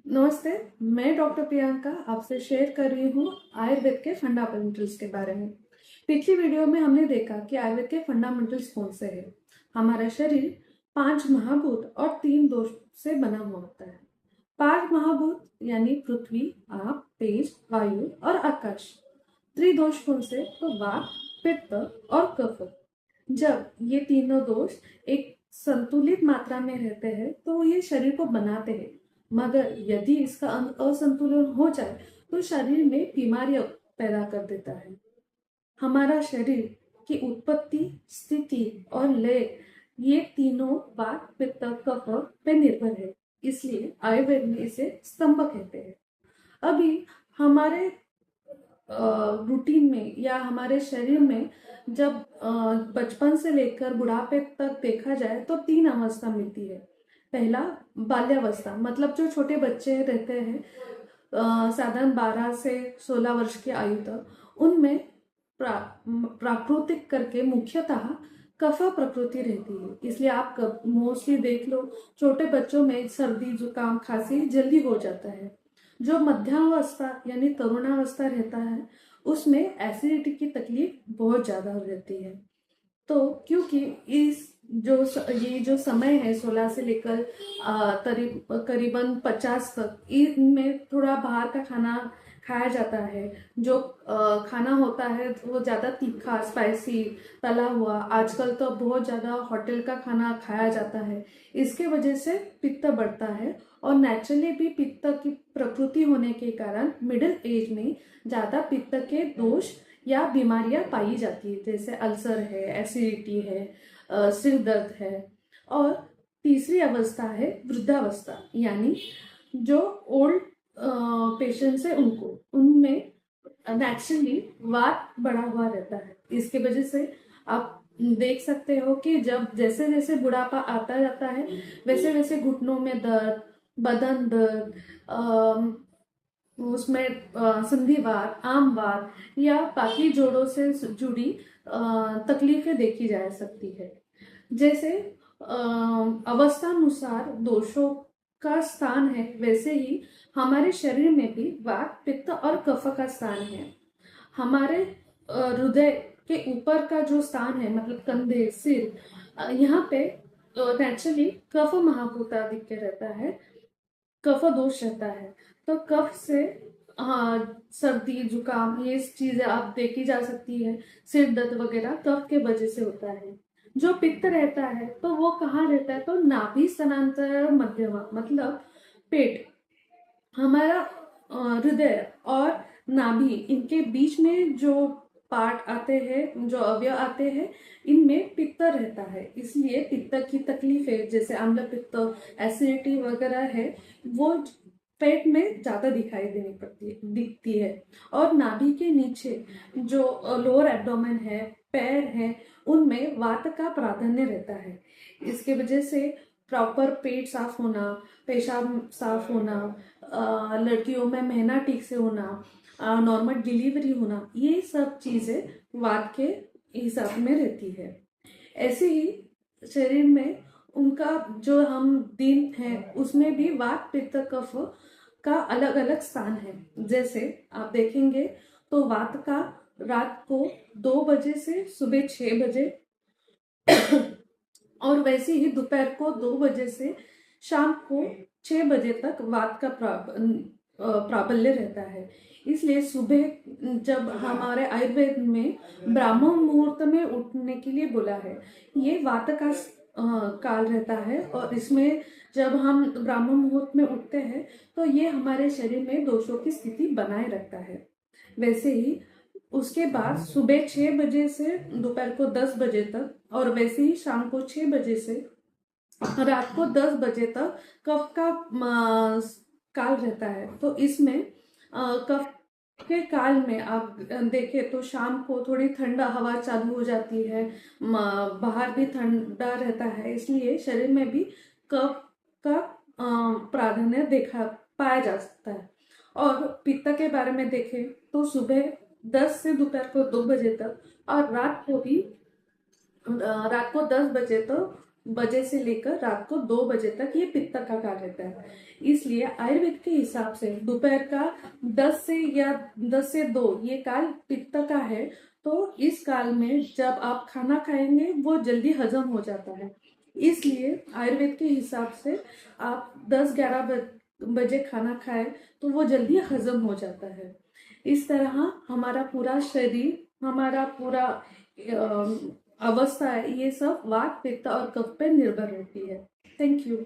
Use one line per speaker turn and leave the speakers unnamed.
नमस्ते। मैं डॉक्टर प्रियंका आपसे शेयर कर रही हूँ आयुर्वेद के फंडामेंटल्स के बारे में। पिछली वीडियो में हमने देखा कि आयुर्वेद के फंडामेंटल्स कौन से हैं। हमारा शरीर 5 महाभूत और 3 दोष से बना हुआ होता है। 5 महाभूत यानी पृथ्वी, आप, तेज, वायु और आकाश। त्रिदोष कौन से? तो वात, पित्त और कफ। जब ये तीनों दोष एक संतुलित मात्रा में रहते हैं तो ये शरीर को बनाते हैं, मगर यदि इसका असंतुलन हो जाए तो शरीर में बीमारियां पैदा कर देता है। हमारा शरीर की उत्पत्ति, स्थिति और लय ये तीनों वात, पित्त, कफ पे निर्भर है। इसलिए आयुर्वेद में इसे स्तंभ कहते हैं। अभी हमारे रूटीन में या हमारे शरीर में जब बचपन से लेकर बुढ़ापे तक देखा जाए तो 3 अवस्था मिलती है। पहला बाल्यावस्था, मतलब जो छोटे बच्चे रहते हैं साधारण 12 से 16 वर्ष की आयु तक, उनमें प्राकृतिक करके मुख्यतः कफ प्रकृति रहती है। इसलिए आप मोस्टली देख लो, छोटे बच्चों में सर्दी, जुकाम, खांसी जल्दी हो जाता है। जो मध्यावस्था यानी तरुणावस्था रहता है, उसमें एसिडिटी की तकलीफ बहुत ज्यादा रहती है। तो क्योंकि ये जो समय है 16 से लेकर करीबन 50 तक, इनमें थोड़ा बाहर का खाना खाया जाता है। जो खाना होता है वो ज्यादा तीखा, स्पाइसी, तला हुआ, आजकल तो बहुत ज्यादा होटल का खाना खाया जाता है। इसके वजह से पित्त बढ़ता है, और नेचुरली भी पित्त की प्रकृति होने के कारण मिडिल एज में ज्यादा पित्त के दोष या बीमारियां पाई जाती है, जैसे अल्सर है, एसिडिटी है, सिर दर्द है। और तीसरी अवस्था है वृद्धावस्था, यानी जो ओल्ड पेशेंट्स है उनमें नेचुरली वात बढ़ा हुआ रहता है। इसके वजह से आप देख सकते हो कि जब जैसे जैसे बुढ़ापा आता जाता है, वैसे वैसे घुटनों में दर्द, बदन दर्द, उसमें संधिवात, आमवात या बाकी जोड़ों से जुड़ी तकलीफें देखी जा सकती है। जैसे अवस्थानुसार दोषों का स्थान है, वैसे ही हमारे शरीर में भी वात, पित्त और कफ का स्थान है। हमारे हृदय के ऊपर का जो स्थान है, मतलब कंधे, सिर, यहाँ पे नेचुरली कफ महाभूताधिक्य रहता है, कफ दोष रहता है। तो कफ से हाँ, सर्दी, जुकाम, ये चीजें आप देखी जा सकती है। सिर दर्द वगैरह कफ के वजह से होता है। जो पित्त रहता है तो वो कहाँ रहता है? तो नाभि स्थानांतर मध्यमा, मतलब पेट। हमारा हृदय और नाभि, इनके बीच में जो पार्ट आते हैं, जो अवयव आते हैं, इनमें पित्त रहता है। इसलिए पित्त की तकलीफें जैसे अम्ल पित्त, एसिडिटी वगैरह है, वो पेट में ज्यादा दिखती है। और नाभि के नीचे जो लोअर एब्डोमेन है, पैर है, उनमें वात का प्राधान्य रहता है। इसके वजह से प्रॉपर पेट साफ होना, पेशाब साफ होना, लड़कियों में महीना ठीक से होना, नॉर्मल डिलीवरी होना, ये सब चीजें वात के हिसाब में रहती है। ऐसे ही शरीर में उनका जो हम दिन है, उसमें भी वात, पित्त, कफ का अलग अलग स्थान है। जैसे आप देखेंगे तो वात का रात को 2 बजे से सुबह 6 बजे और वैसे ही दोपहर को 2 बजे से शाम को 6 बजे तक वात का प्राबल्य रहता है। इसलिए सुबह जब हमारे आयुर्वेद में ब्राह्मण मुहूर्त में उठने के लिए बोला है, ये वात का काल रहता है। और इसमें जब हम ब्राह्मण मुहूर्त में उठते हैं तो ये हमारे शरीर में दोषों की स्थिति बनाए रखता है। वैसे ही उसके बाद सुबह 6 बजे से दोपहर को 10 बजे तक, और वैसे ही शाम को 6 बजे से रात को 10 बजे तक कफ का काल रहता है। तो इसमें कफ के काल में आप देखें तो शाम को थोड़ी ठंडा हवा चालू हो जाती है, बाहर भी ठंडा रहता है। इसलिए शरीर में भी कफ का प्राधान्य देखा पाया जा सकता है। और पित्त के बारे में देखें तो सुबह 10 से दोपहर को 2 बजे तक, और रात को 10 बजे तक बजे से लेकर रात को 2 बजे तक ये पित्त का काल रहता है। इसलिए आयुर्वेद के हिसाब से दोपहर का 10 से 2 ये काल पित्त का है। तो इस काल में जब आप खाना खाएंगे वो जल्दी हजम हो जाता है। इसलिए आयुर्वेद के हिसाब से आप 10-11 बजे खाना खाएं तो वो जल्दी हजम हो जाता है। इस तरह हमारा पूरा शरीर, हमारा पूरा अवस्था है, ये सब वात पित्त और कफ पे निर्भर रहती है। Thank you.